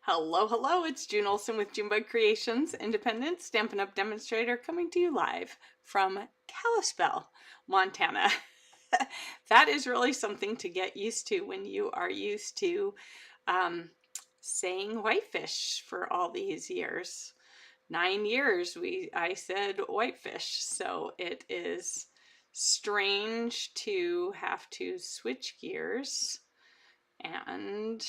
Hello, hello, it's June Olson with Junebug Creations, independent Stampin' Up! Demonstrator coming to you live from Kalispell, Montana. That is really something to get used to when you are used to um, saying whitefish for all these years. 9 years I said whitefish, so it is strange to have to switch gears and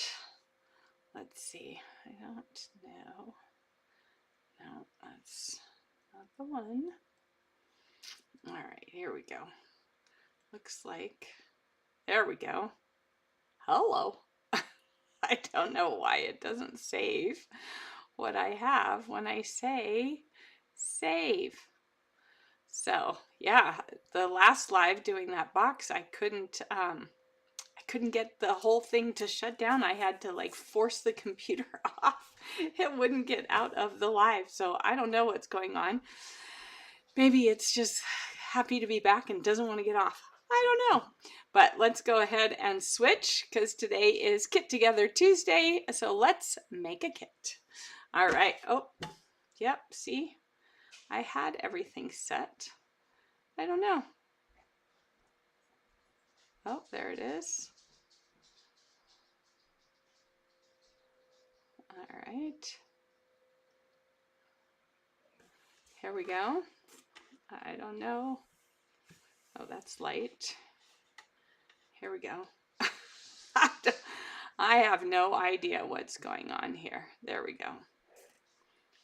let's see, I don't know. No, that's not the one. All right, here we go. Looks like, there we go. Hello. I don't know why it doesn't save what I have when I say save. So yeah, the last live doing that box, I couldn't get the whole thing to shut down. I had to like force the computer off. It wouldn't get out of the live. So I don't know what's going on. Maybe it's just happy to be back and doesn't want to get off. I don't know. But let's go ahead and switch because today is Kit Together Tuesday. So let's make a kit. All right. Oh, yep. See, I had everything set. I don't know. Oh, there it is. All right. Here we go. I don't know. Oh, that's light. Here we go. I have no idea what's going on here. There we go.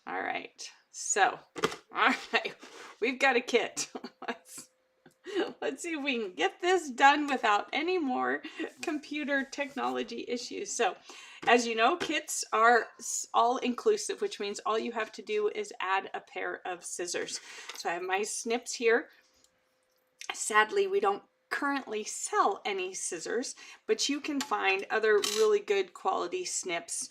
All right. So, all right, we've got a kit. Let's see if we can get this done without any more computer technology issues. So, as you know, kits are all inclusive, which means all you have to do is add a pair of scissors. So I have my snips here. Sadly, we don't currently sell any scissors, but you can find other really good quality snips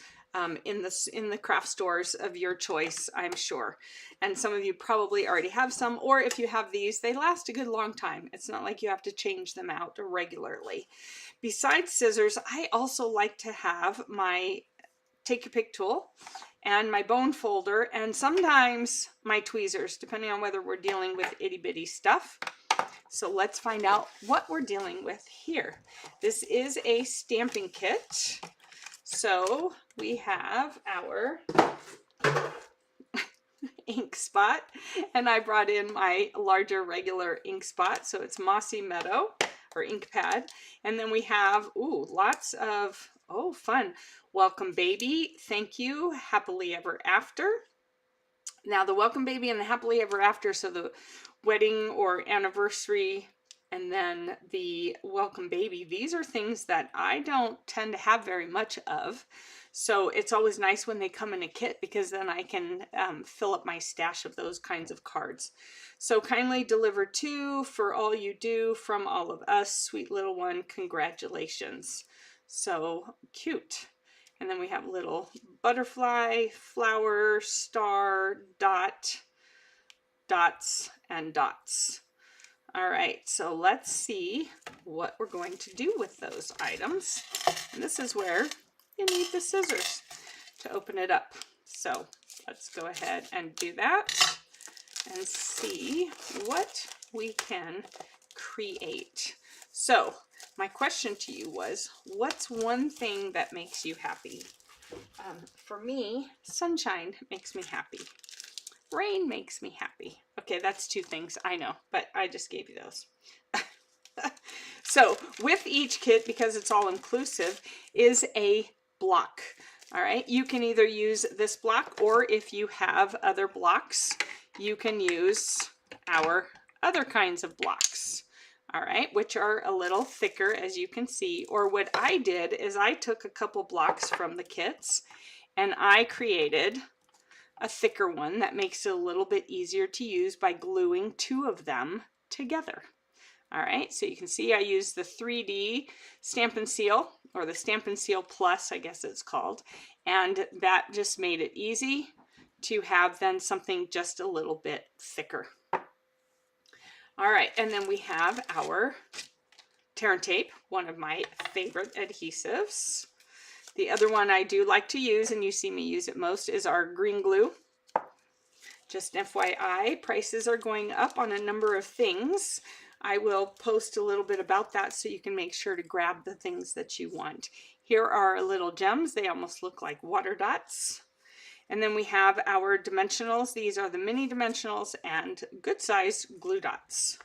in the craft stores of your choice, I'm sure. And some of you probably already have some, or if you have these, they last a good long time. It's not like you have to change them out regularly. Besides scissors, I also like to have my take your pick tool and my bone folder, and sometimes my tweezers, depending on whether we're dealing with itty bitty stuff. So let's find out what we're dealing with here. This is a stamping kit. So we have our ink spot, and I brought in my larger regular ink spot. So it's Mossy Meadow or ink pad. And then we have, ooh, lots of, oh, fun. Welcome Baby, thank you, Happily Ever After. Now the Welcome Baby and the Happily Ever After, so the wedding or anniversary and then the Welcome Baby, these are things that I don't tend to have very much of. So it's always nice when they come in a kit because then I can fill up my stash of those kinds of cards. So kindly deliver two for all you do from all of us, sweet little one, congratulations. So cute. And then we have little butterfly, flower, star, dot, dots, and dots. All right, so let's see what we're going to do with those items. And this is where you need the scissors to open it up. So let's go ahead and do that and see what we can create. So my question to you was, what's one thing that makes you happy? For me, sunshine makes me happy. Rain makes me happy. Okay, that's two things, I know, but I just gave you those. So with each kit, because it's all inclusive, is a block. All right, you can either use this block, or if you have other blocks, you can use our other kinds of blocks. All right, which are a little thicker, as you can see. Or what I did is I took a couple blocks from the kits and I created a thicker one that makes it a little bit easier to use by gluing two of them together. All right, so you can see I used the 3D Stampin' Seal, or the Stampin' Seal Plus, I guess it's called, and that just made it easy to have then something just a little bit thicker. All right, and then we have our Tear and Tape, one of my favorite adhesives. The other one I do like to use, and you see me use it most, is our green glue. Just FYI, prices are going up on a number of things. I will post a little bit about that so you can make sure to grab the things that you want. Here are our little gems. They almost look like water dots. And then we have our dimensionals. These are the mini dimensionals and good size glue dots.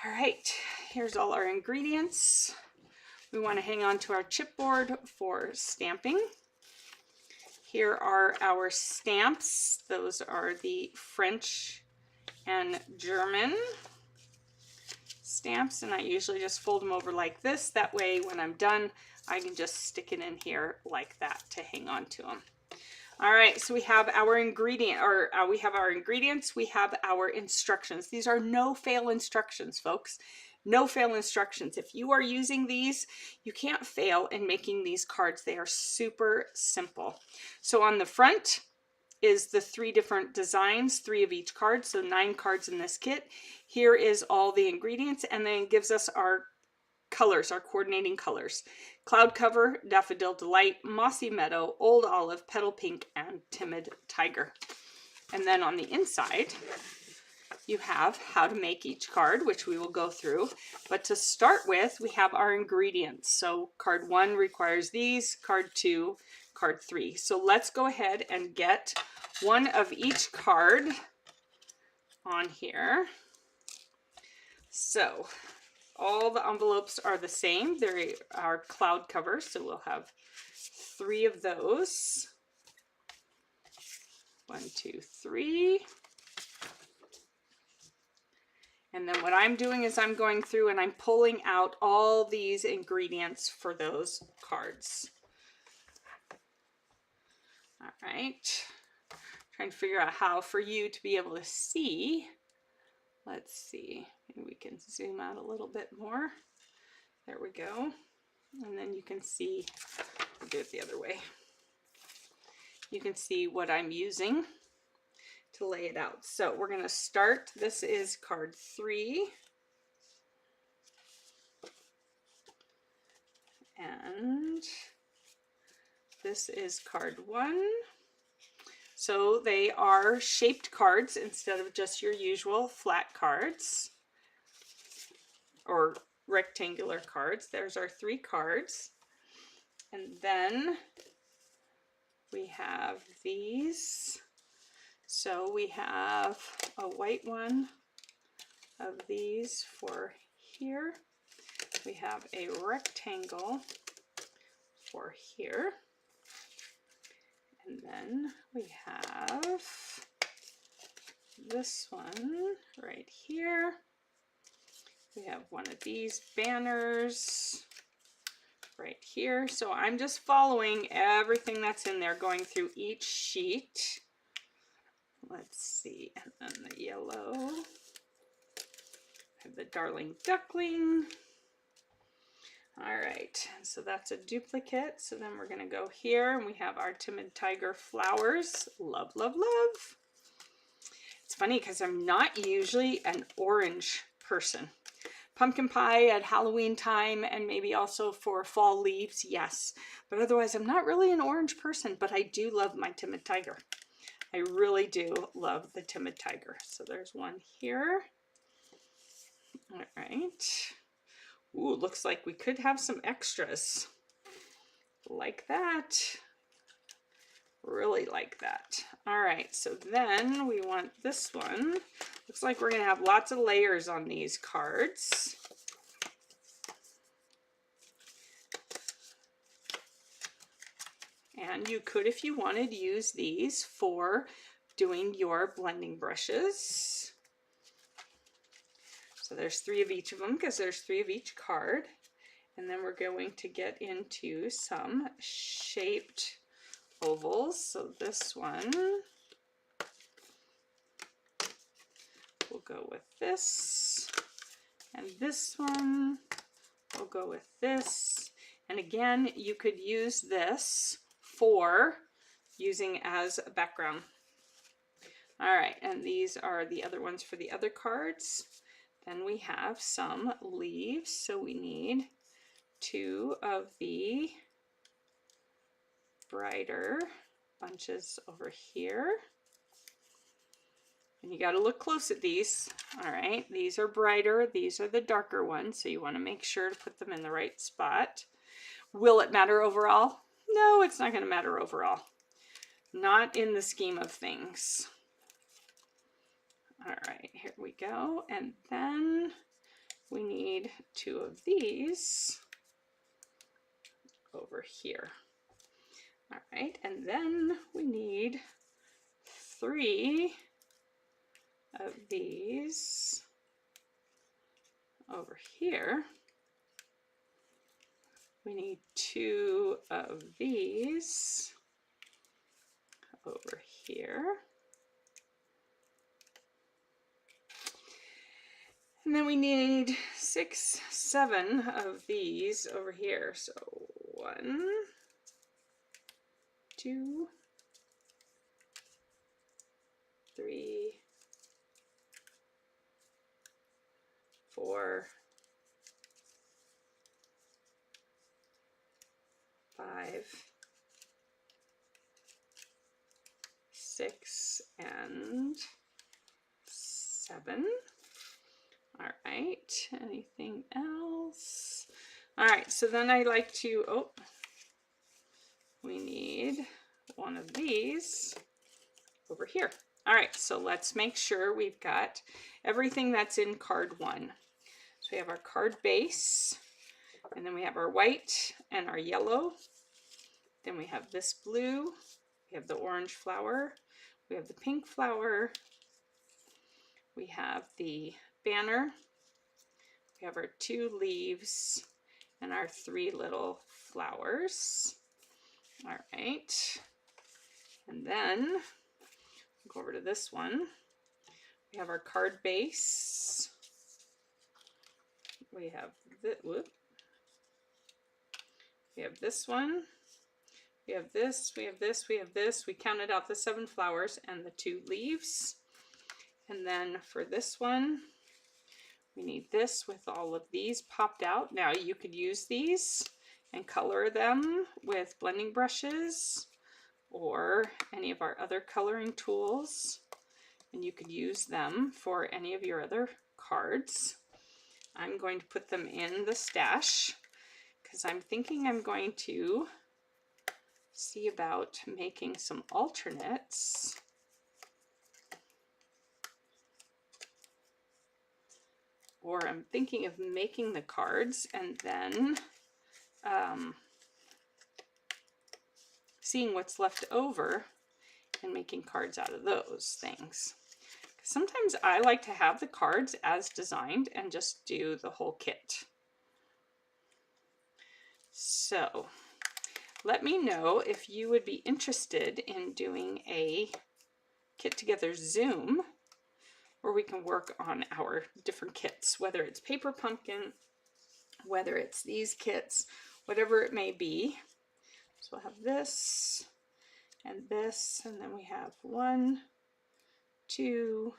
All right, here's all our ingredients. We want to hang on to our chipboard for stamping. Here are our stamps. Those are the French and German stamps, and I usually just fold them over like this. That way when I'm done, I can just stick it in here like that to hang on to them. All right, so we have our we have our ingredients, we have our instructions. These are no fail instructions, folks. No fail instructions. If you are using these, you can't fail in making these cards. They are super simple. So on the front is the 3 different designs, 3 of each card, so 9 cards in this kit. Here is all the ingredients, and then it gives us our colors, our coordinating colors. Cloud Cover, Daffodil Delight, Mossy Meadow, Old Olive, Petal Pink, and Timid Tiger. And then on the inside, you have how to make each card, which we will go through. But to start with, we have our ingredients. So card 1 requires these, card 2, card 3. So let's go ahead and get one of each card on here. So all the envelopes are the same. They are cloud cover, so we'll have 3 of those. 1, 2, 3. And then what I'm doing is I'm going through and I'm pulling out all these ingredients for those cards. All right. Trying to figure out how for you to be able to see. Let's see. Maybe we can zoom out a little bit more. There we go. And then you can see, I'll do it the other way. You can see what I'm using to lay it out. So we're going to start. This is card 3. And this is card 1. So they are shaped cards instead of just your usual flat cards or rectangular cards. There's our 3 cards. And then we have these. So we have a white one of these for here. We have a rectangle for here. And then we have this one right here. We have one of these banners right here. So I'm just following everything that's in there, going through each sheet. Let's see, and then the yellow. I have the Darling Duckling. All right, so that's a duplicate. So then we're gonna go here and we have our Timid Tiger flowers. Love, love, love. It's funny because I'm not usually an orange person. Pumpkin pie at Halloween time and maybe also for fall leaves, yes. But otherwise, I'm not really an orange person, but I do love my Timid Tiger. I really do love the Timid Tiger. So there's one here. All right. Ooh, looks like we could have some extras. Like that. Really like that. All right, so then we want this one. Looks like we're gonna have lots of layers on these cards. And you could, if you wanted, use these for doing your blending brushes. So there's 3 of each of them because there's 3 of each card. And then we're going to get into some shaped ovals. So this one will go with this. And this one will go with this. And again, you could use this for using as a background. All right, and these are the other ones for the other cards. Then we have some leaves, so we need 2 of the brighter bunches over here. And you got to look close at these. All right, these are brighter, these are the darker ones, so you want to make sure to put them in the right spot. Will it matter overall? No, it's not going to matter overall. Not in the scheme of things. All right, here we go. And then we need 2 of these over here. All right, and then we need 3 of these over here. We need 2 of these over here. And then we need 6, 7 of these over here. So 1, 2, 3, 4, 5, 6, and 7. All right, anything else? All right, so then I like to, oh, we need 1 of these over here. All right, so let's make sure we've got everything that's in card 1. So we have our card base, and then we have our white and our yellow. Then we have this blue, we have the orange flower, we have the pink flower, we have the banner, we have our 2 leaves, and our 3 little flowers. All right, and then go over to this one. We have our card base. We have we have this one. We have this, we have this, we have this. We counted out the 7 flowers and the 2 leaves. And then for this one, we need this with all of these popped out. Now you could use these and color them with blending brushes or any of our other coloring tools. And you could use them for any of your other cards. I'm going to put them in the stash because I'm thinking I'm going to see about making some alternates. Or I'm thinking of making the cards and then seeing what's left over and making cards out of those things. Sometimes I like to have the cards as designed and just do the whole kit. So let me know if you would be interested in doing a Kit Together Zoom where we can work on our different kits, whether it's Paper Pumpkin, whether it's these kits, whatever it may be. So we'll have this, and then we have 1, 2,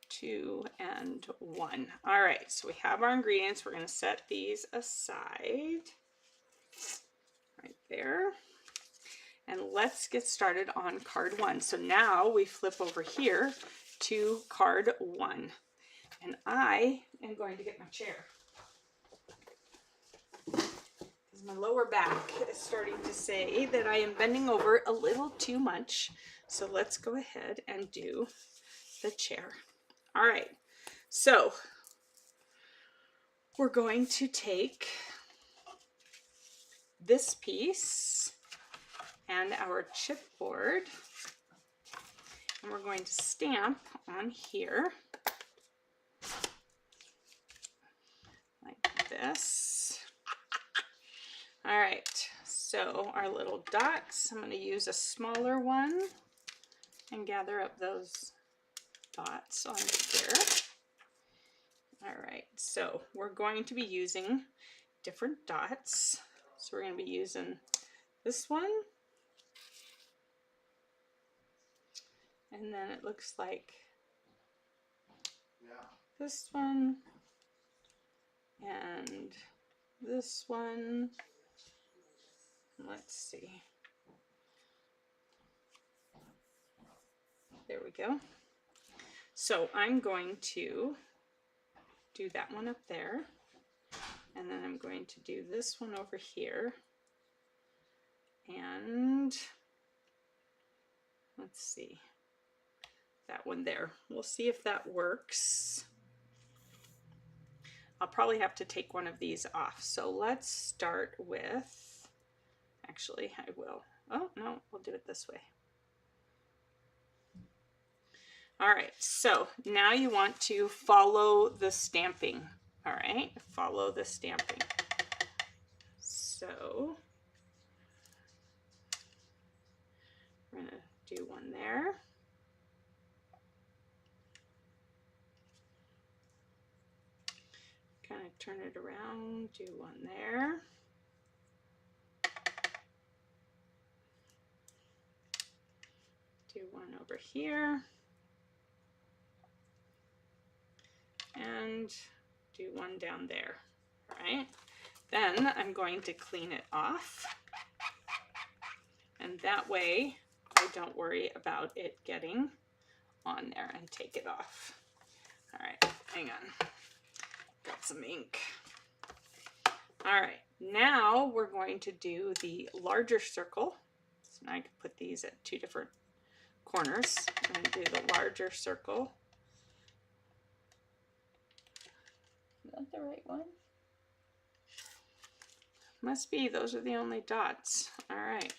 2, and 1. All right, so we have our ingredients. We're going to set these aside right there. And let's get started on card 1. So now we flip over here to card 1. And I am going to get my chair, because my lower back is starting to say that I am bending over a little too much. So let's go ahead and do the chair. All right, so we're going to take this piece and our chipboard, and we're going to stamp on here like this. All right, so our little dots, I'm going to use a smaller one and gather up those dots on here. All right, so we're going to be using different dots. So we're going to be using this one. And then it looks like this one and this one Let's see. There we go. So I'm going to do that one up there, and then I'm going to do this one over here, and let's see, that one there. We'll see if that works. I'll probably have to take one of these off. So let's start with, actually I will, oh no, we'll do it this way. All right, so now you want to follow the stamping. All right, follow the stamping. So we're gonna do one there. Kind of turn it around, do one there. Do one over here. And do one down there. All right. Then I'm going to clean it off. And that way I don't worry about it getting on there, and take it off. All right, hang on. Got some ink. All right, now we're going to do the larger circle. So now I can put these at 2 different corners. I'm going to do the larger circle. Is that the right one? Must be, those are the only dots. All right.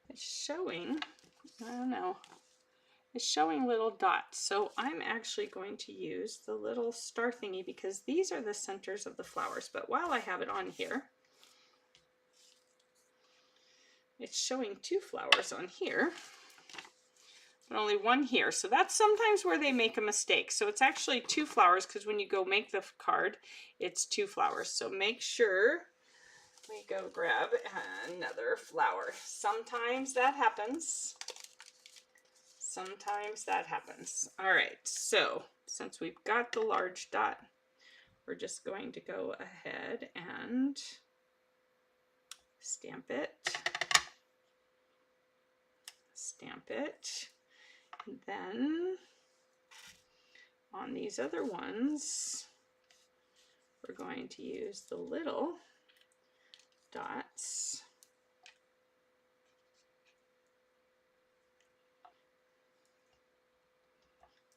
It's showing, I don't know, it's showing little dots. So I'm actually going to use the little star thingy because these are the centers of the flowers. But while I have it on here, it's showing 2 flowers on here, but only 1 here. So that's sometimes where they make a mistake. So it's actually 2 flowers because when you go make the card, it's 2 flowers. So make sure we go grab another flower. Sometimes that happens. Sometimes that happens. All right, so since we've got the large dot, we're just going to go ahead and stamp it. Stamp it. And then on these other ones, we're going to use the little dots.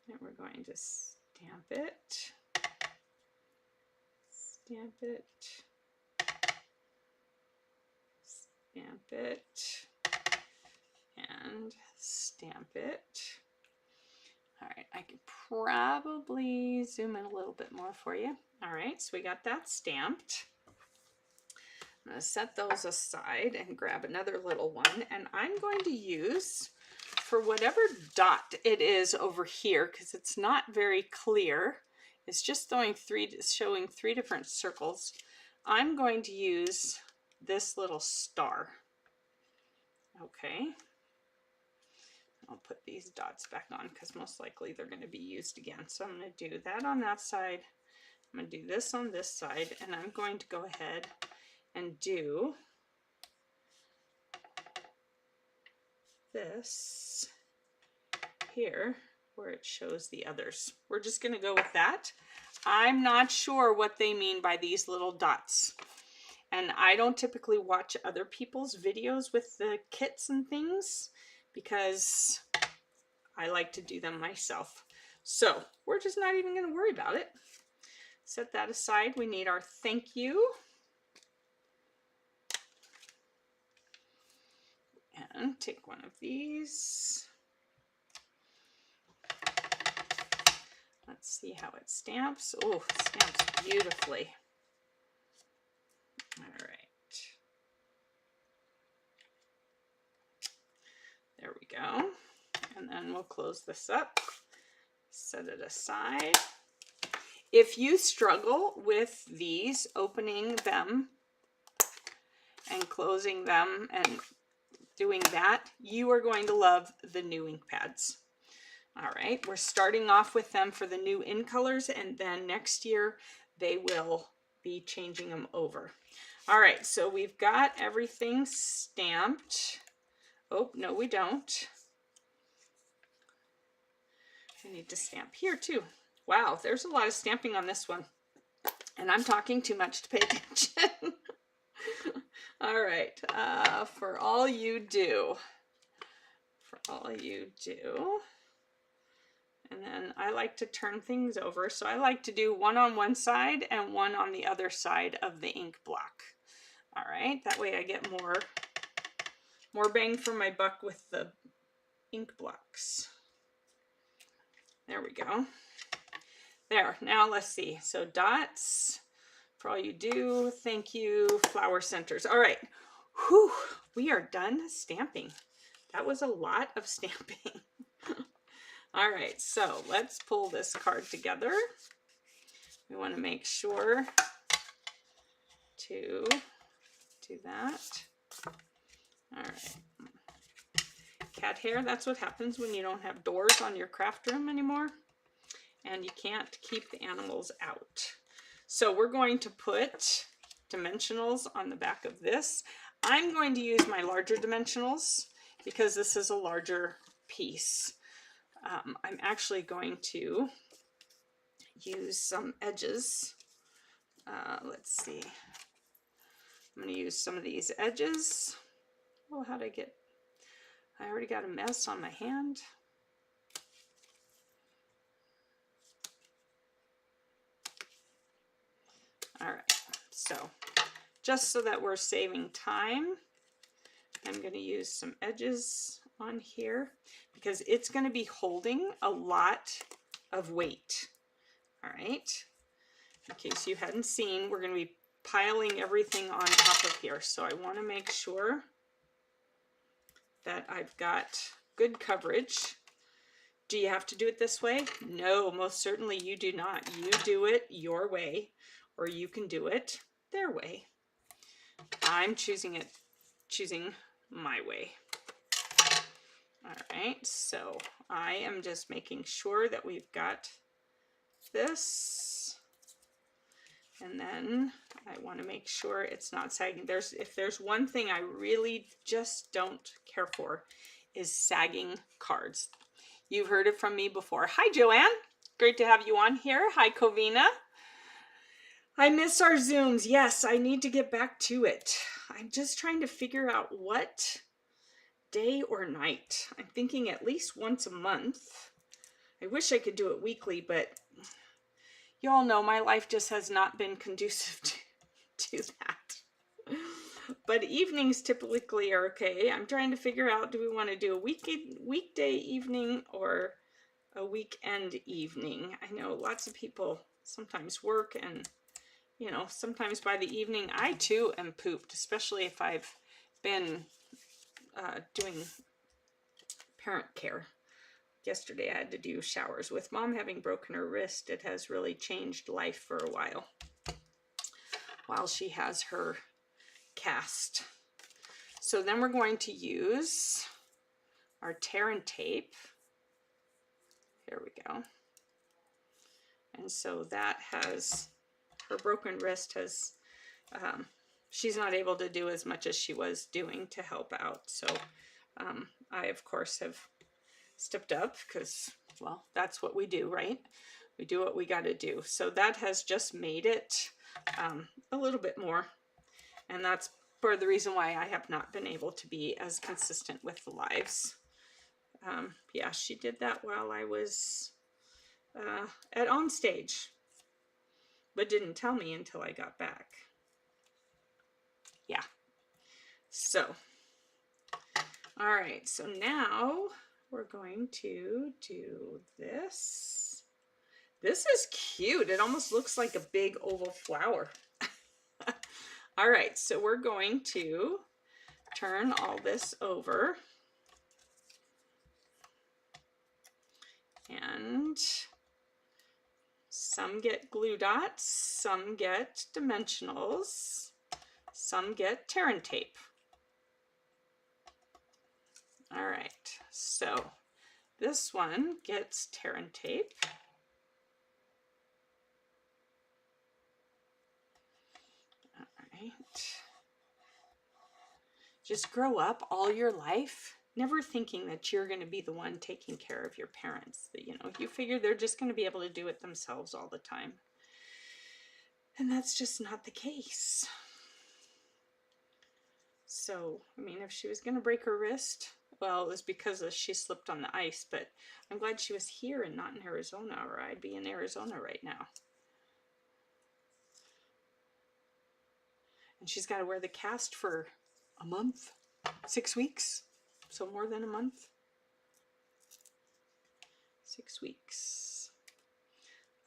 And we're going to stamp it, stamp it, stamp it, and stamp it. All right, I can probably zoom in a little bit more for you. All right, so we got that stamped. I'm going to set those aside and grab another little one, and I'm going to use, for whatever dot it is over here, because it's not very clear, it's just showing 3 different circles, I'm going to use this little star. Okay, I'll put these dots back on because most likely they're going to be used again. So I'm going to do that on that side, I'm going to do this on this side, and I'm going to go ahead and do this here where it shows the others. We're just going to go with that. I'm not sure what they mean by these little dots, and I don't typically watch other people's videos with the kits and things because I like to do them myself. So we're just not even going to worry about it. Set that aside. We need our thank you. And take one of these. Let's see how it stamps. Oh, it stamps beautifully. All right. There we go. And then we'll close this up, set it aside. If you struggle with these, opening them and closing them and doing that, you are going to love the new ink pads. All right, we're starting off with them for the new in colors, and then next year they will be changing them over. All right, so we've got everything stamped. Oh, no, we don't. I need to stamp here too. Wow, there's a lot of stamping on this one, and I'm talking too much to pay attention. All right, for all you do, and then I like to turn things over, so I like to do one on one side and one on the other side of the ink block. All right, that way I get more bang for my buck with the ink blocks. There we go. There, now let's see. So dots, for all you do, thank you, flower centers. All right, whew, we are done stamping. That was a lot of stamping. All right, so let's pull this card together. We want to make sure to do that. All right. Cat hair, that's what happens when you don't have doors on your craft room anymore and you can't keep the animals out. So we're going to put dimensionals on the back of this. I'm going to use my larger dimensionals because this is a larger piece. I'm actually going to use some edges. Let's see. I'm going to use some of these edges. Oh, how'd I get? I already got a mess on my hand. All right, so just so that we're saving time, I'm going to use some edges on here because it's going to be holding a lot of weight. All right, in case you hadn't seen, we're going to be piling everything on top of here. So I want to make sure that I've got good coverage. Do you have to do it this way? No, most certainly you do not. You do it your way, or you can do it their way. I'm choosing my way. All right, so I am just making sure that we've got this, and then I want to make sure it's not sagging. If there's one thing I really just don't care for, is sagging cards. You've heard it from me before. Hi, Joanne. Great to have you on here. Hi, Covina. I miss our Zooms. Yes, I need to get back to it. I'm just trying to figure out what day or night. I'm thinking at least once a month. I wish I could do it weekly, but you all know my life just has not been conducive to that. But evenings typically are okay. I'm trying to figure out, do we want to do a weekday evening or a weekend evening? I know lots of people sometimes work, and you know, sometimes by the evening I too am pooped, especially if I've been doing parent care. Yesterday I had to do showers. With Mom having broken her wrist, it has really changed life for a while she has her cast. So then we're going to use our tear and tape. Here we go. And so that has, her broken wrist has, she's not able to do as much as she was doing to help out. So I, of course, have stepped up because, well, that's what we do, right? We do what we got to do. So that has just made it a little bit more. And that's part of the reason why I have not been able to be as consistent with the lives. Yeah, she did that while I was at On Stage, but didn't tell me until I got back. Yeah. So, all right. So now we're going to do this. This is cute. It almost looks like a big oval flower. All right, so we're going to turn all this over and Some get glue dots, some get dimensionals, some get tear and tape. All right, so this one gets tear and tape. All right. Just grow up all your life never thinking that you're going to be the one taking care of your parents. You know, you figure they're just going to be able to do it themselves all the time. And that's just not the case. So, I mean, if she was going to break her wrist, well, it was because she slipped on the ice, but I'm glad she was here and not in Arizona, or I'd be in Arizona right now. And she's got to wear the cast for a month, 6 weeks, so more than a month. 6 weeks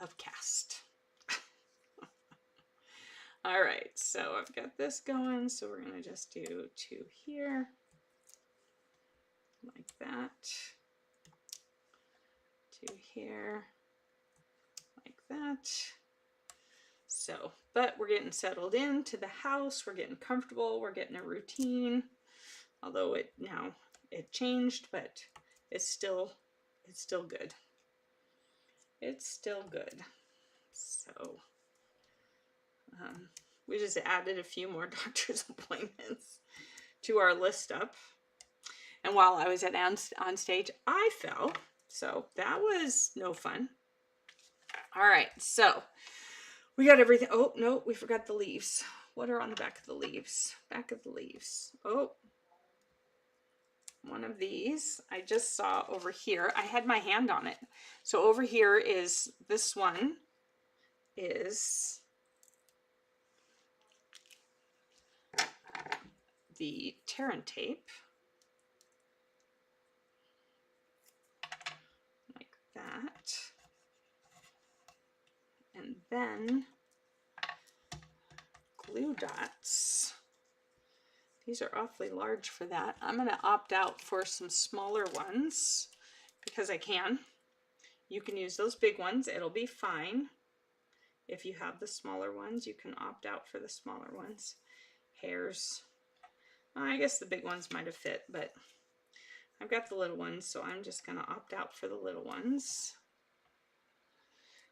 of cast. All right, so I've got this going, so we're going to just do 2 here, like that, 2 here, like that. So, but we're getting settled into the house, we're getting comfortable, we're getting a routine, although it changed, but it's still good. It's still good. So, we just added a few more doctor's appointments to our list up. And while I was on stage, I fell. So that was no fun. All right, so we got everything. Oh, no, we forgot the leaves. What are on the back of the leaves? Back of the leaves. Oh, one of these I just saw over here. I had my hand on it. So over here is, this one is the tear and tape. Like that. And then glue dots. These are awfully large for that. I'm going to opt out for some smaller ones because I can. You can use those big ones. It'll be fine. If you have the smaller ones, you can opt out for the smaller ones. Hairs. I guess the big ones might have fit, but I've got the little ones, so I'm just going to opt out for the little ones.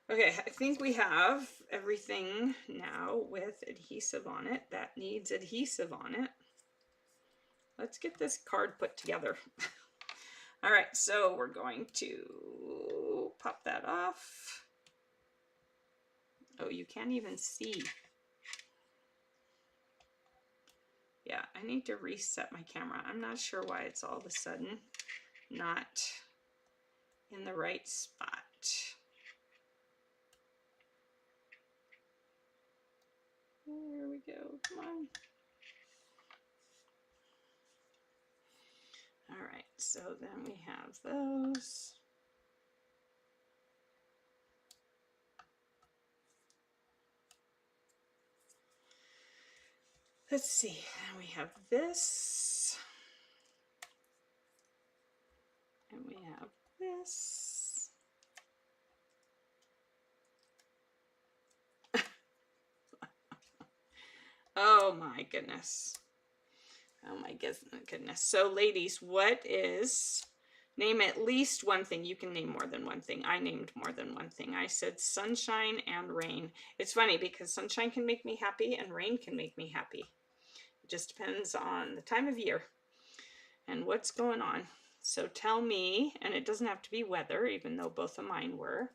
Okay, I think we have everything now with adhesive on it that needs adhesive on it. Let's get this card put together. All right, so we're going to pop that off. Oh, you can't even see. Yeah, I need to reset my camera. I'm not sure why it's all of a sudden not in the right spot. There we go, come on. All right, so then we have those. Let's see, we have this, and we have this. Oh my goodness. Oh my goodness. So ladies, what is, name at least one thing. You can name more than one thing. I named more than one thing. I said sunshine and rain. It's funny because sunshine can make me happy and rain can make me happy. It just depends on the time of year and what's going on. So tell me, and it doesn't have to be weather, even though both of mine were.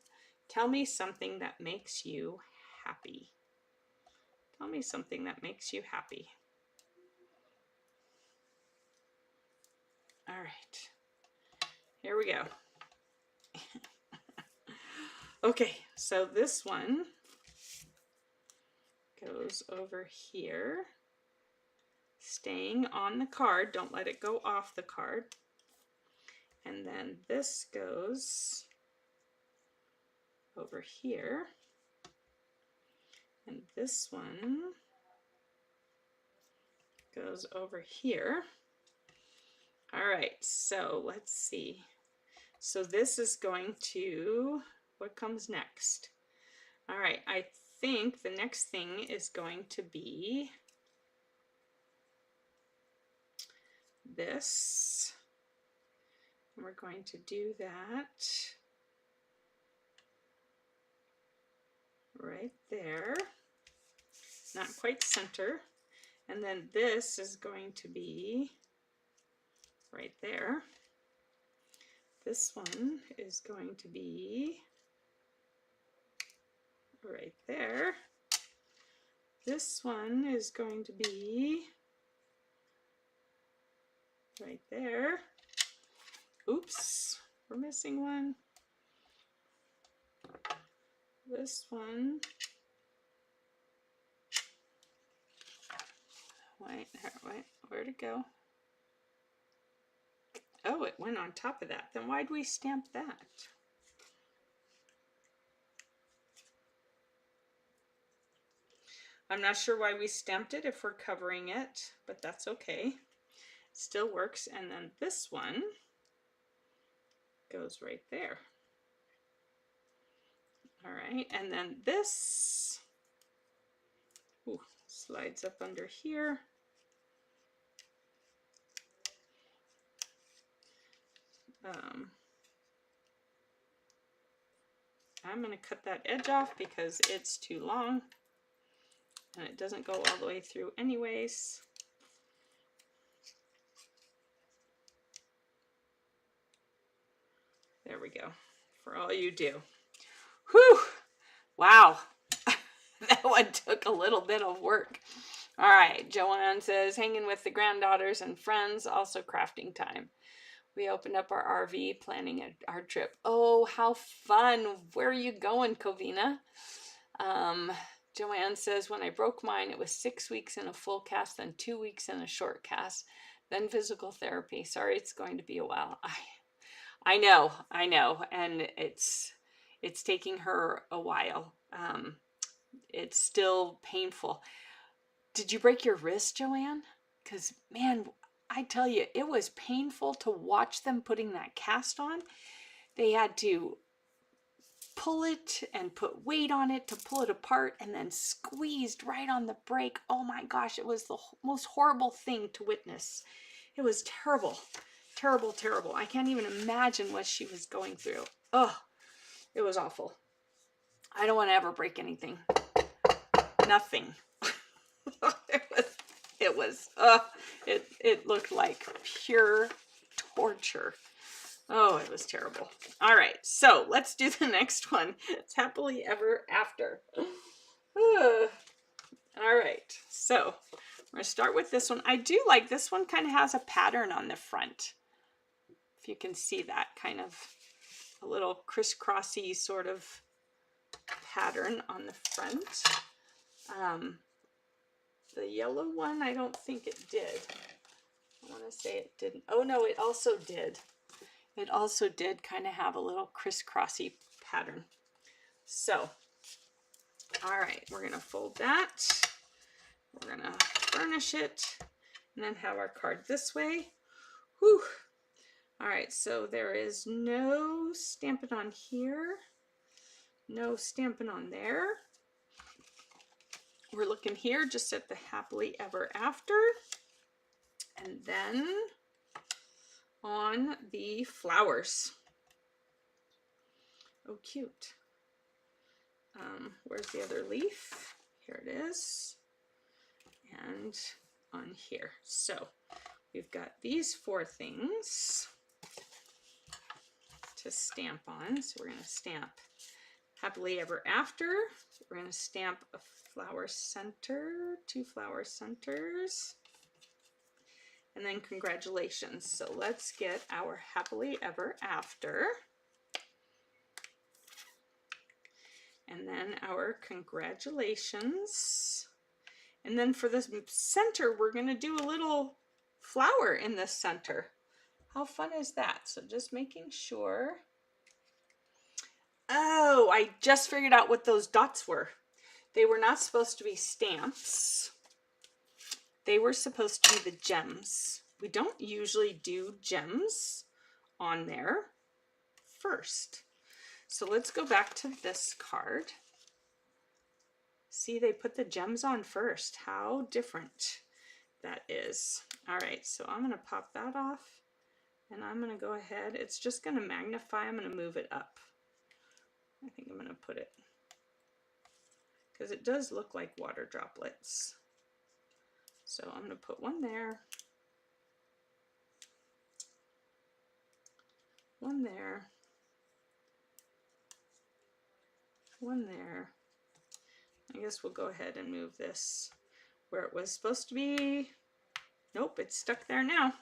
Tell me something that makes you happy. Tell me something that makes you happy. All right, here we go. Okay, so this one goes over here, staying on the card. Don't let it go off the card. And then this goes over here. And this one goes over here. All right, so let's see. So this is going to, what comes next? All right, I think the next thing is going to be this. And we're going to do that right there. Not quite center. And then this is going to be right there. This one is going to be right there. This one is going to be right there. Oops, we're missing one. This one. Wait, where'd it go? Oh, it went on top of that. Then why'd we stamp that? I'm not sure why we stamped it if we're covering it, but that's okay. Still works. And then this one goes right there. All right, and then this slides up under here. I'm going to cut that edge off because it's too long and it doesn't go all the way through anyways. There we go, for all you do. Whew, wow, that one took a little bit of work. All right, Joanne says, hanging with the granddaughters and friends, also crafting time. We opened up our RV, planning our trip. Oh, how fun. Where are you going, Covina? Joanne says, when I broke mine, it was 6 weeks in a full cast, then 2 weeks in a short cast, then physical therapy. Sorry, it's going to be a while. I know. And it's taking her a while. It's still painful. Did you break your wrist, Joanne? Because, man, I tell you, it was painful to watch them putting that cast on. They had to pull it and put weight on it to pull it apart and then squeezed right on the brake. Oh my gosh, it was the most horrible thing to witness. It was terrible, terrible, terrible. I can't even imagine what she was going through. Oh, it was awful. I don't want to ever break anything. Nothing. It looked like pure torture. Oh, it was terrible. All right, so let's do the next one. It's happily ever after. All right, so we're gonna start with this one. I do like this one, kind of has a pattern on the front. If you can see that, kind of a little crisscrossy sort of pattern on the front. The yellow one, I don't think it did. I want to say it didn't. Oh no, it also did. It also did kind of have a little crisscrossy pattern. So, all right, we're going to fold that. We're going to burnish it and then have our card this way. Whew. All right, so there is no stamping on here, no stamping on there. We're looking here just at the happily ever after, and then on the flowers. Oh, cute. Where's the other leaf? Here it is. And on here. So we've got these 4 things to stamp on. So we're going to stamp happily ever after. We're going to stamp a flower center, 2 flower centers, and then congratulations. So let's get our happily ever after, and then our congratulations. And then for the center, we're going to do a little flower in the center. How fun is that? So just making sure. Oh, I just figured out what those dots were. They were not supposed to be stamps. They were supposed to be the gems. We don't usually do gems on there first. So let's go back to this card. See, they put the gems on first. How different that is. All right, so I'm gonna pop that off and I'm gonna go ahead. It's just gonna magnify. I'm gonna move it up. I think I'm gonna put it, because it does look like water droplets. So I'm gonna put one there, one there, one there. I guess we'll go ahead and move this where it was supposed to be. Nope, it's stuck there now.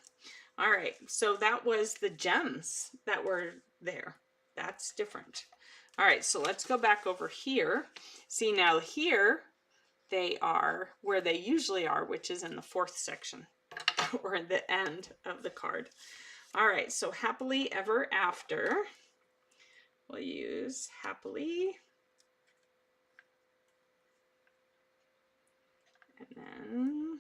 All right, so that was the gems that were there. That's different. All right, so let's go back over here. See, now here they are where they usually are, which is in the 4th section or the end of the card. All right, so happily ever after. We'll use happily. And then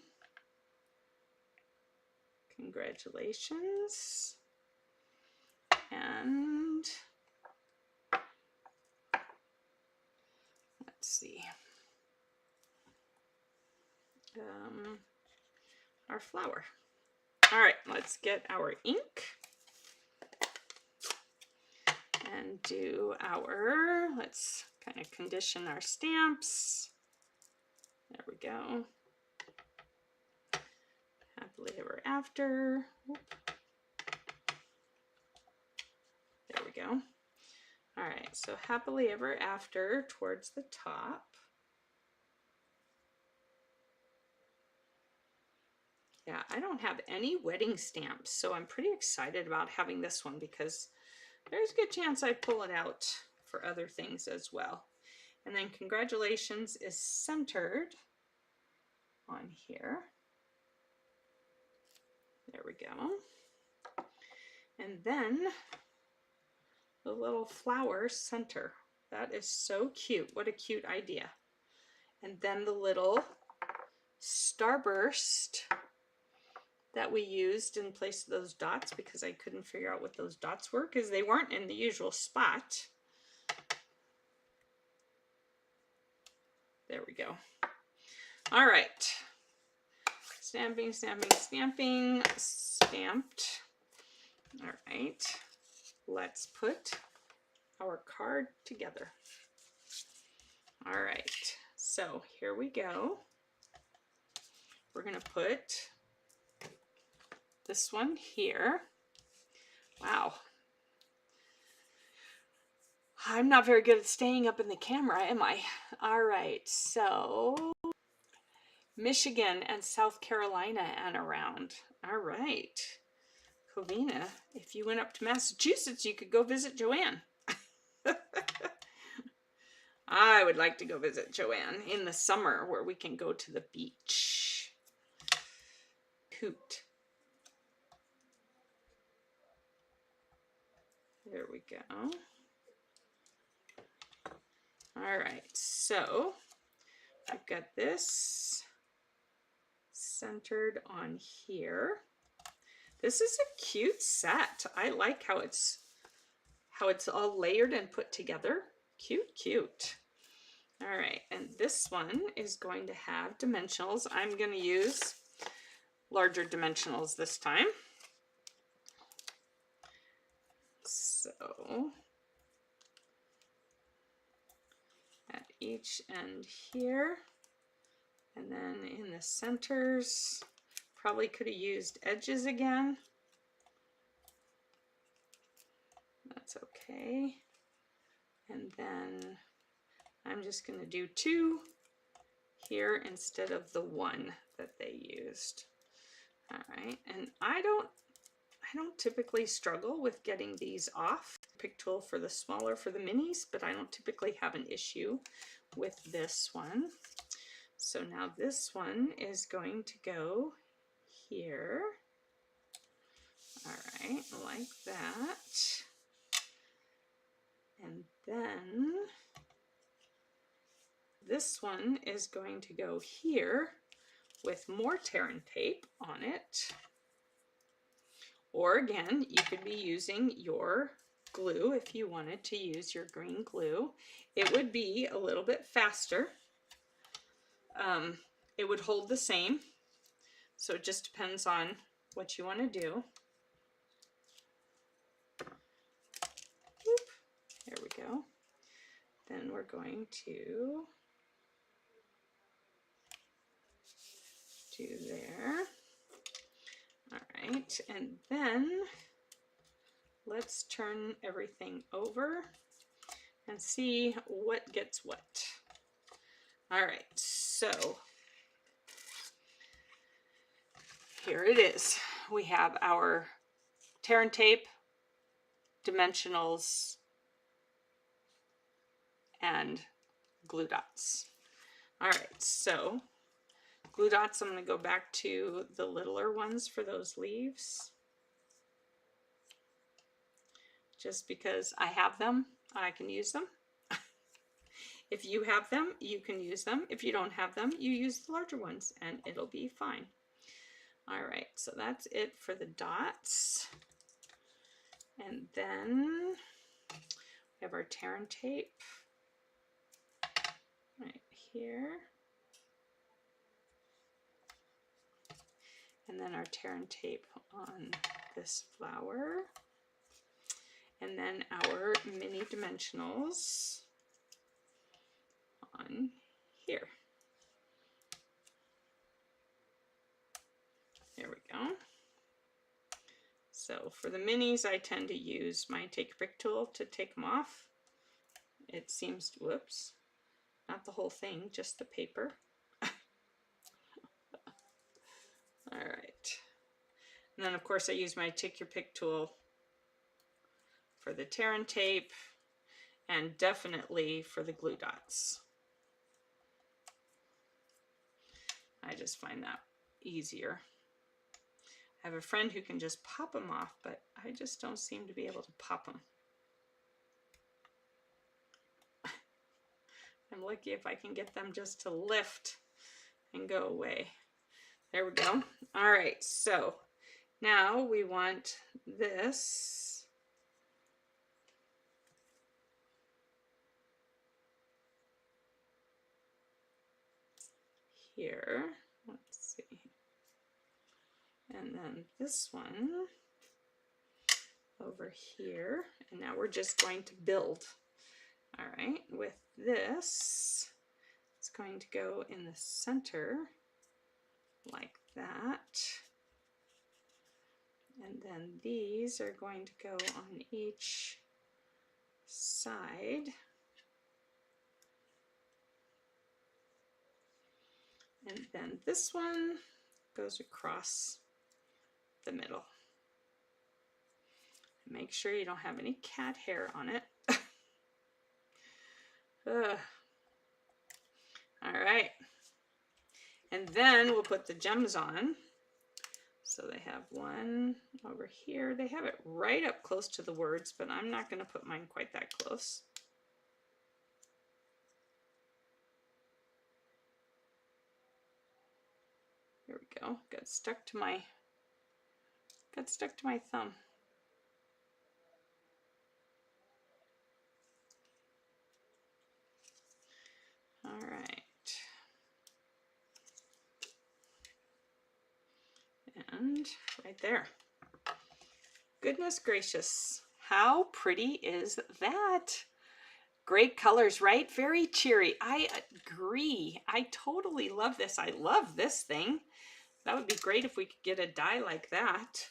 congratulations. And let's see. Our flower. All right, let's get our ink and do our, let's kind of condition our stamps. There we go. Happily ever after. There we go. All right, so happily ever after towards the top. Yeah, I don't have any wedding stamps, so I'm pretty excited about having this one because there's a good chance I pull it out for other things as well. And then congratulations is centered on here. There we go. And then the little flower center. That is so cute. What a cute idea. And then the little starburst that we used in place of those dots, because I couldn't figure out what those dots were because they weren't in the usual spot. There we go. All right. Stamping, stamping, stamping, stamped. All right. Let's put our card together. All right. So here we go. We're going to put this one here. Wow. I'm not very good at staying up in the camera, am I? All right, so Michigan and South Carolina and around. All right. Covina, if you went up to Massachusetts, you could go visit Joanne. I would like to go visit Joanne in the summer where we can go to the beach. Coot. There we go. All right, so I've got this centered on here. This is a cute set. I like how it's all layered and put together. Cute, cute. All right, and this one is going to have dimensionals. I'm going to use larger dimensionals this time. So at each end here, and then in the centers, probably could have used edges again. That's okay. And then I'm just going to do 2 here instead of the 1 that they used. All right, and I don't typically struggle with getting these off. Pick tool for the smaller, for the minis, but I don't typically have an issue with this one. So now this one is going to go here. All right, like that. And then this one is going to go here with more Terran tape on it. Or again, you could be using your glue if you wanted to use your green glue. It would be a little bit faster it would hold the same. So it just depends on what you want to do. Whoop. There we go. Then we're going to do there. All right, and then let's turn everything over and see what gets what. All right, so here it is. We have our tear and tape, dimensionals, and glue dots. All right, so glue dots, I'm going to go back to the littler ones for those leaves. Just because I have them, I can use them. If you have them, you can use them. If you don't have them, you use the larger ones and it'll be fine. All right, so that's it for the dots. And then we have our tear and tape right here. And then our tear and tape on this flower. And then our mini dimensionals on here. There we go. So for the minis, I tend to use my take your pick tool to take them off. It seems, whoops, not the whole thing, just the paper. All right. And then of course I use my take your pick tool for the tear and tape and definitely for the glue dots. I just find that easier. I have a friend who can just pop them off, but I just don't seem to be able to pop them. I'm lucky if I can get them just to lift and go away. There we go. All right, so now we want this here. Let's see. And then this one over here. And now we're just going to build. All right, with this, it's going to go in the center like that. And then these are going to go on each side. And then this one goes across the middle. Make sure you don't have any cat hair on it. All right. And then we'll put the gems on. So they have one over here. They have it right up close to the words, but I'm not going to put mine quite that close. There we go. Got stuck to my thumb. All right. And right there. Goodness gracious. How pretty is that? Great colors, right? Very cheery. I agree. I totally love this. I love this thing. That would be great if we could get a die like that.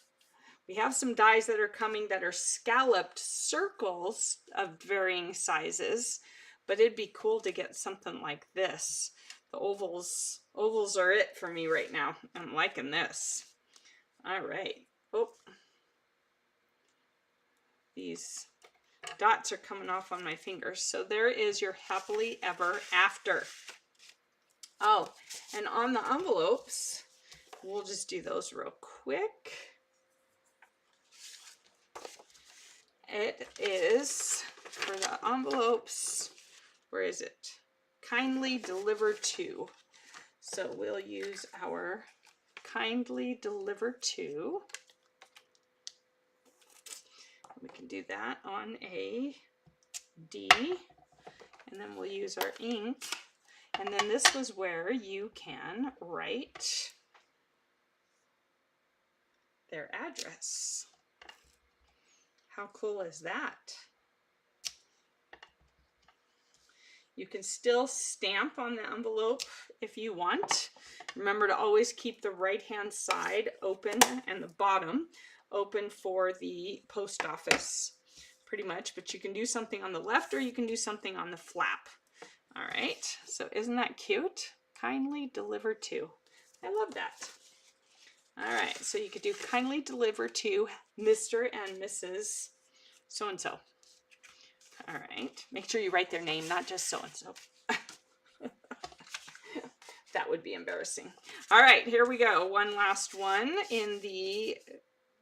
We have some dies that are coming that are scalloped circles of varying sizes, but it'd be cool to get something like this. The ovals are it for me right now. I'm liking this. All right. Oh, these dots are coming off on my fingers. So there is your happily ever after. Oh, and on the envelopes, we'll just do those real quick. It is for the envelopes, where is it? Kindly deliver to. So we'll use our kindly deliver to. We can do that on a D, and then we'll use our ink. And then this was where you can write their address. How cool is that? You can still stamp on the envelope if you want. Remember to always keep the right-hand side open and the bottom open for the post office, pretty much. But you can do something on the left or you can do something on the flap. All right, so isn't that cute? Kindly deliver to. I love that. All right, so you could do kindly deliver to Mr. and Mrs. So-and-so. All right, make sure you write their name, not just so-and-so. That would be embarrassing. All right, here we go. One last one in the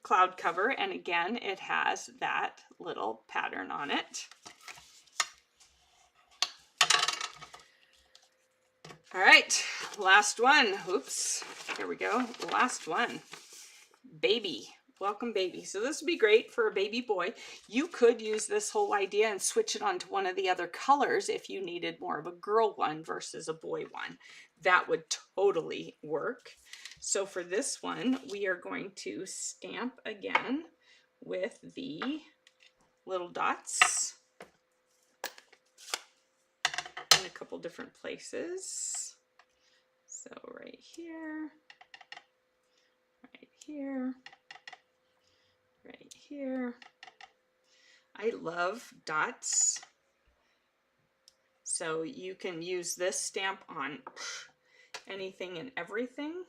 cloud cover. And again, it has that little pattern on it. All right, last one. Oops, here we go. Last one. Baby. Welcome, baby. So this would be great for a baby boy. You could use this whole idea and switch it onto one of the other colors if you needed more of a girl one versus a boy one. That would totally work. So for this one, we are going to stamp again with the little dots in a couple different places. So right here, right here, right here. I love dots. So you can use this stamp on anything and everything.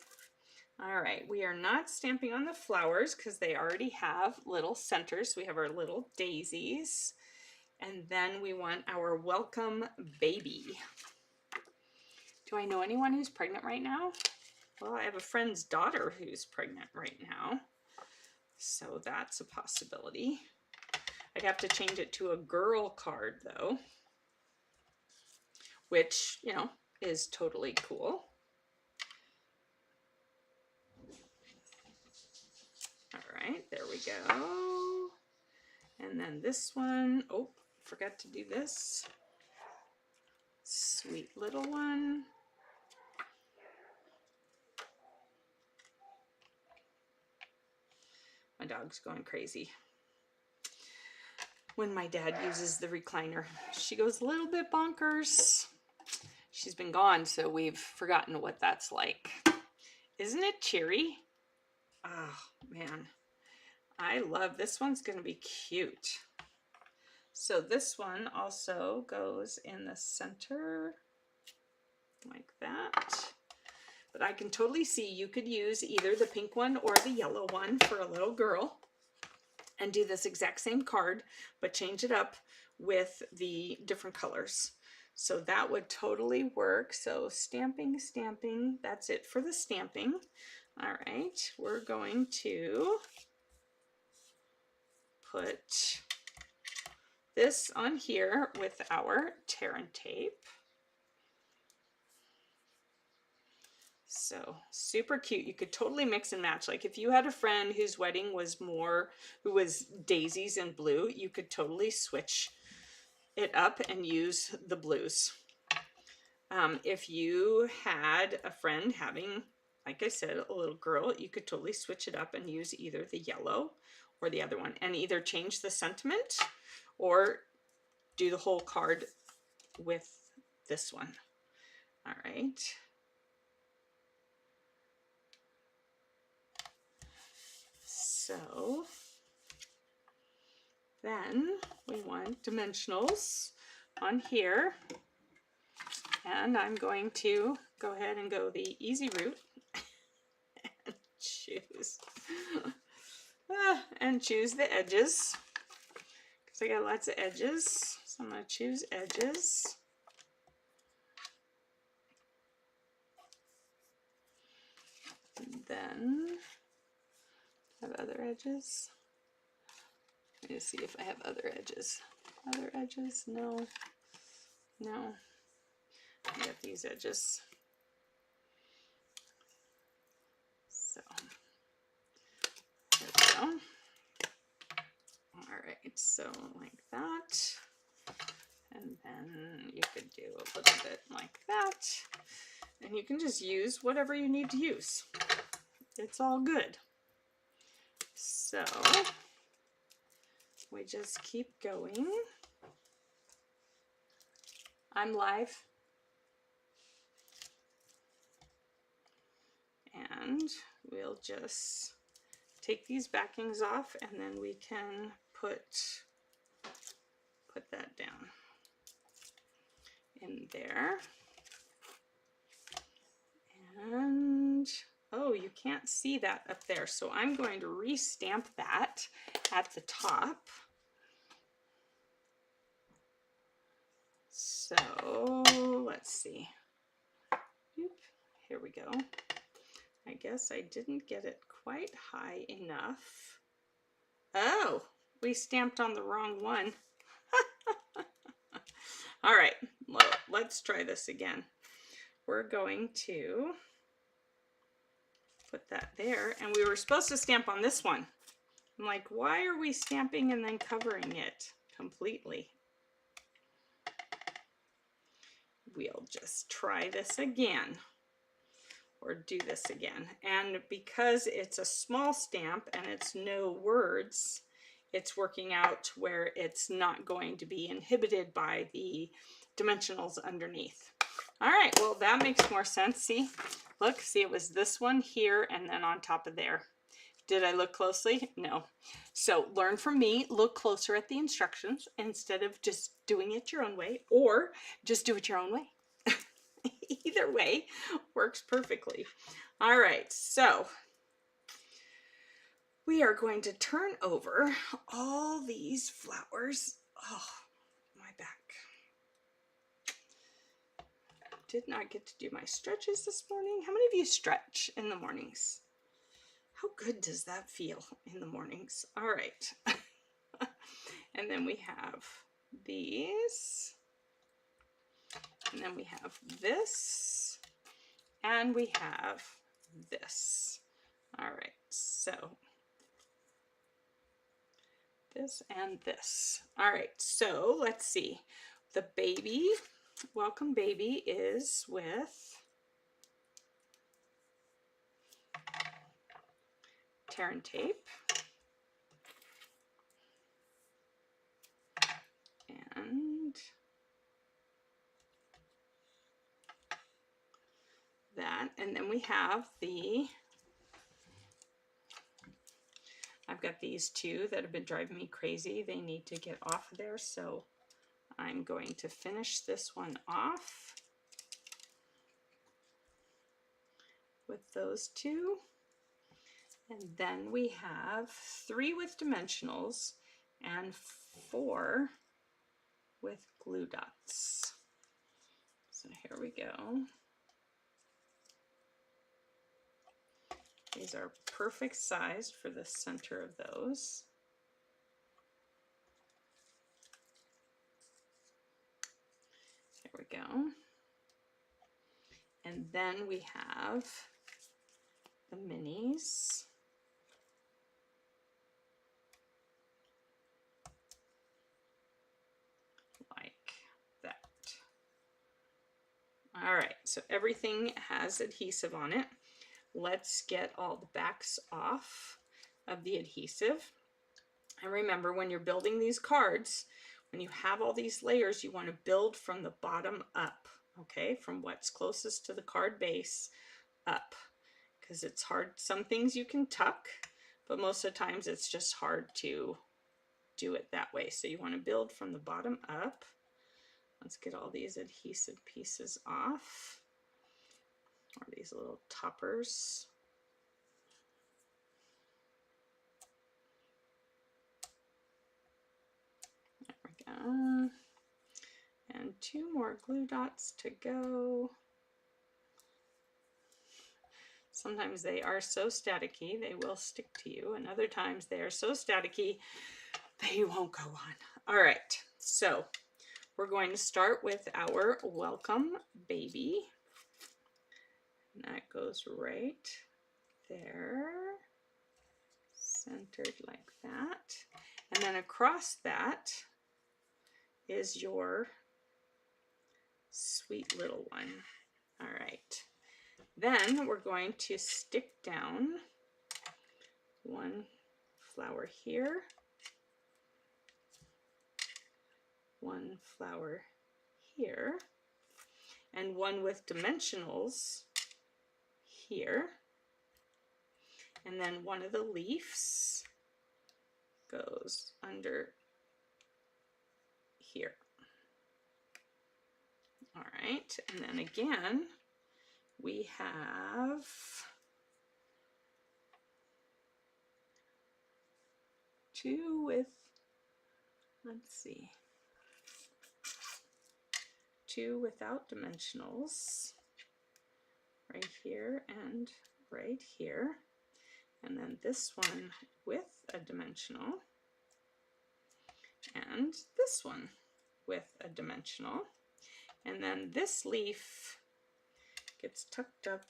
All right, we are not stamping on the flowers because they already have little centers. We have our little daisies. And then we want our welcome baby. Do I know anyone who's pregnant right now? Well, I have a friend's daughter who's pregnant right now. So that's a possibility. I'd have to change it to a girl card though, which, you know, is totally cool. All right, there we go. And then this one, oh, forgot to do this. Sweet little one. My dog's going crazy. When my dad uses the recliner, she goes a little bit bonkers. She's been gone, so we've forgotten what that's like. Isn't it cheery? Oh, man. I love this one's going to be cute. So this one also goes in the center like that. But I can totally see you could use either the pink one or the yellow one for a little girl and do this exact same card, but change it up with the different colors. So that would totally work. So stamping, stamping, that's it for the stamping. All right, we're going to put this on here with our tear and tape. So super cute. You could totally mix and match. Like if you had a friend whose wedding was who was daisies and blue, you could totally switch it up and use the blues. If you had a friend having, like I said, a little girl, you could totally switch it up and use either the yellow or the other one and either change the sentiment or do the whole card with this one. All right. So then we want dimensionals on here. And I'm going to go ahead and go the easy route and choose the edges because I got lots of edges. So I'm going to choose edges. And then have other edges. Let me see if I have other edges. Other edges? No. No. I got these edges. So there we go. All right, so like that. And then you could do a little bit like that. And you can just use whatever you need to use. It's all good. So we just keep going. I'm live. And we'll just take these backings off, and then we can put that down in there. And oh, you can't see that up there, so I'm going to re-stamp that at the top. So let's see. Oop, here we go. I guess I didn't get it quite high enough. Oh, we stamped on the wrong one. All right, let's try this again. We're going to put that there, and we were supposed to stamp on this one. I'm like, why are we stamping and then covering it completely? We'll just try this again, or do this again. And because it's a small stamp and it's no words, it's working out where it's not going to be inhibited by the dimensionals underneath. All right, well, that makes more sense. See, look, see, it was this one here and then on top of there. Did I look closely? No. So learn from me, look closer at the instructions instead of just doing it your own way, or just do it your own way. Either way works perfectly. All right, so we are going to turn over all these flowers. Oh, my back. Did not get to do my stretches this morning. How many of you stretch in the mornings? How good does that feel in the mornings? All right. And then we have these. And then we have this. And we have this. All right. So this and this. All right. So let's see. The baby, welcome baby, is with tear and tape. And that, and then we have I've got these two that have been driving me crazy. They need to get off of there, so I'm going to finish this one off with those two. And then we have 3 with dimensionals and 4 with glue dots. So here we go. These are perfect size for the center of those. There we go. And then we have the minis. Like that. All right, so everything has adhesive on it. Let's get all the backs off of the adhesive. And remember, when you're building these cards, when you have all these layers, you want to build from the bottom up, okay? From what's closest to the card base up, because it's hard. Some things you can tuck, but most of the times it's just hard to do it that way. So you want to build from the bottom up. Let's get all these adhesive pieces off. Or these little toppers. There we go. And 2 more glue dots to go. Sometimes they are so staticky they will stick to you, and other times they are so staticky they won't go on. All right, so we're going to start with our welcome baby. And that goes right there, centered like that. And then across that is your Sweet little one. All right. Then we're going to stick down one flower here, one flower here, and one with dimensionals here. And then one of the leaves goes under here. All right, and then again, we have two with, let's see, two without dimensionals right here and right here. And then this one with a dimensional, and this one with a dimensional. And then this leaf gets tucked up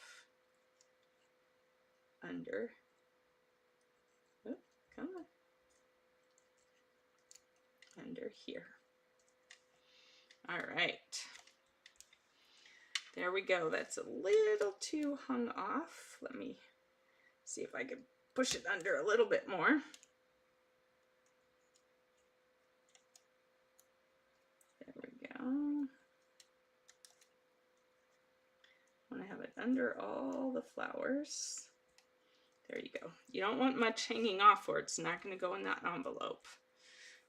under, oh, come on, under here. All right, there we go. That's a little too hung off. Let me see if I can push it under a little bit more. There we go. I want to have it under all the flowers. There you go. You don't want much hanging off or it's not going to go in that envelope.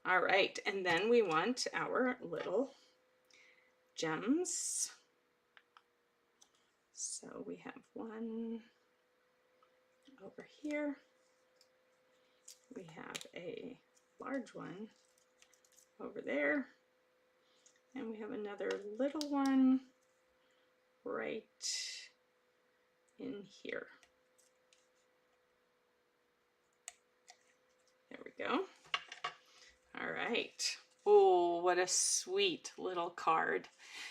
All right, and then we want our little gems. So we have one over here. We have a large one over there. And we have another little one right in here. There we go. All right. Oh, what a sweet little card.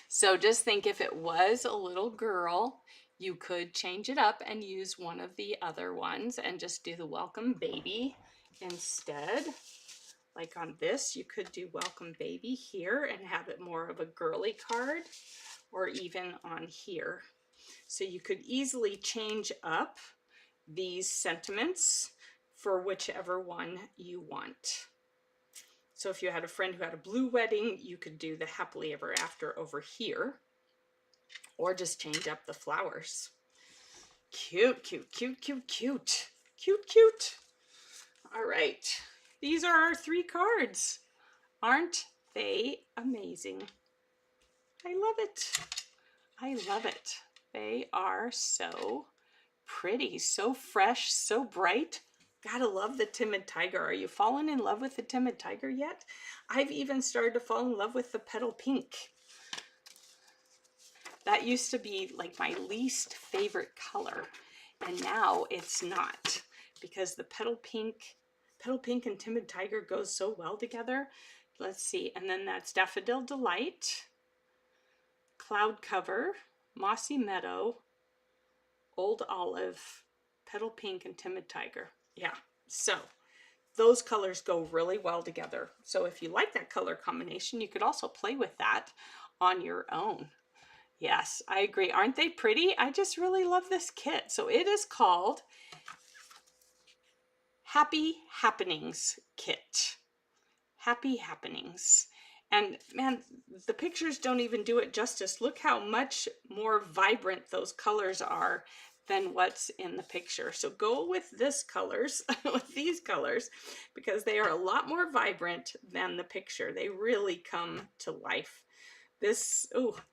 So just think, if it was a little girl, you could change it up and use one of the other ones and just do the welcome baby instead. Like on this, you could do welcome baby here and have it more of a girly card, or even on here. So you could easily change up these sentiments for whichever one you want. So if you had a friend who had a blue wedding, you could do the happily ever after over here, or just change up the flowers. Cute, cute, cute, cute, cute, cute, cute. All right, these are our 3 cards. Aren't they amazing? I love it. I love it. They are so pretty, so fresh, so bright. Gotta love the Timid Tiger. Are you falling in love with the Timid Tiger yet? I've even started to fall in love with the Petal Pink. That used to be like my least favorite color, and now it's not, because the Petal Pink and Timid Tiger goes so well together. Let's see, and then that's Daffodil Delight, Cloud Cover, Mossy Meadow, Old Olive, Petal Pink, and Timid Tiger. Yeah, so those colors go really well together. So if you like that color combination, you could also play with that on your own. Yes, I agree. Aren't they pretty? I just really love this kit. So it is called Happy Happenings Kit. Happy Happenings. And man, the pictures don't even do it justice. Look how much more vibrant those colors are than what's in the picture. So go with this colors, with these colors, because they are a lot more vibrant than the picture. They really come to life. This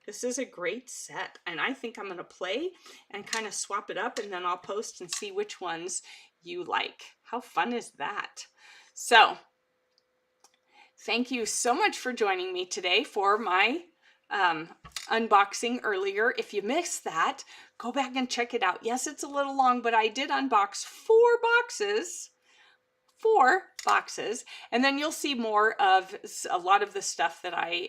is a great set, and I think I'm going to play and kind of swap it up, and then I'll post and see which ones you like. How fun is that? So thank you so much for joining me today for my unboxing earlier. If you missed that, go back and check it out. Yes, it's a little long, but I did unbox 4 boxes, and then you'll see more of a lot of the stuff that I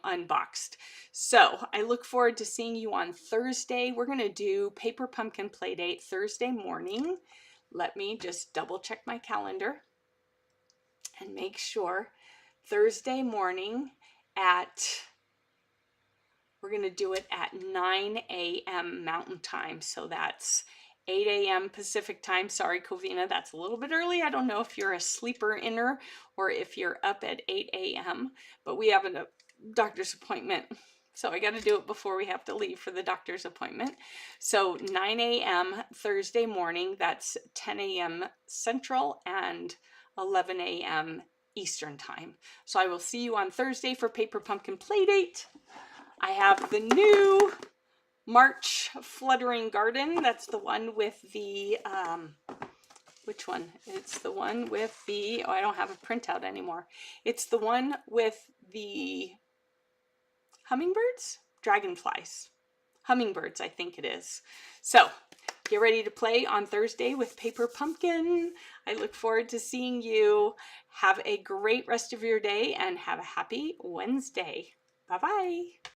unboxed. So I look forward to seeing you on Thursday. We're going to do Paper Pumpkin Playdate Thursday morning. Let me just double check my calendar and make sure. Thursday morning at, We're going to do it at 9 a.m. Mountain Time. So that's 8 a.m. Pacific Time. Sorry, Covina, that's a little bit early. I don't know if you're a sleeper inner or if you're up at 8 a.m., but we have a doctor's appointment. So I got to do it before we have to leave for the doctor's appointment. So 9 a.m. Thursday morning, that's 10 a.m. Central and 11 a.m. Eastern Time. So I will see you on Thursday for Paper Pumpkin Playdate. I have the new March Fluttering Garden. That's the one with the, which one? It's the one with the, oh, I don't have a printout anymore. It's the one with the hummingbirds? Dragonflies. Hummingbirds, I think it is. So get ready to play on Thursday with Paper Pumpkin. I look forward to seeing you. Have a great rest of your day and have a happy Wednesday. Bye-bye.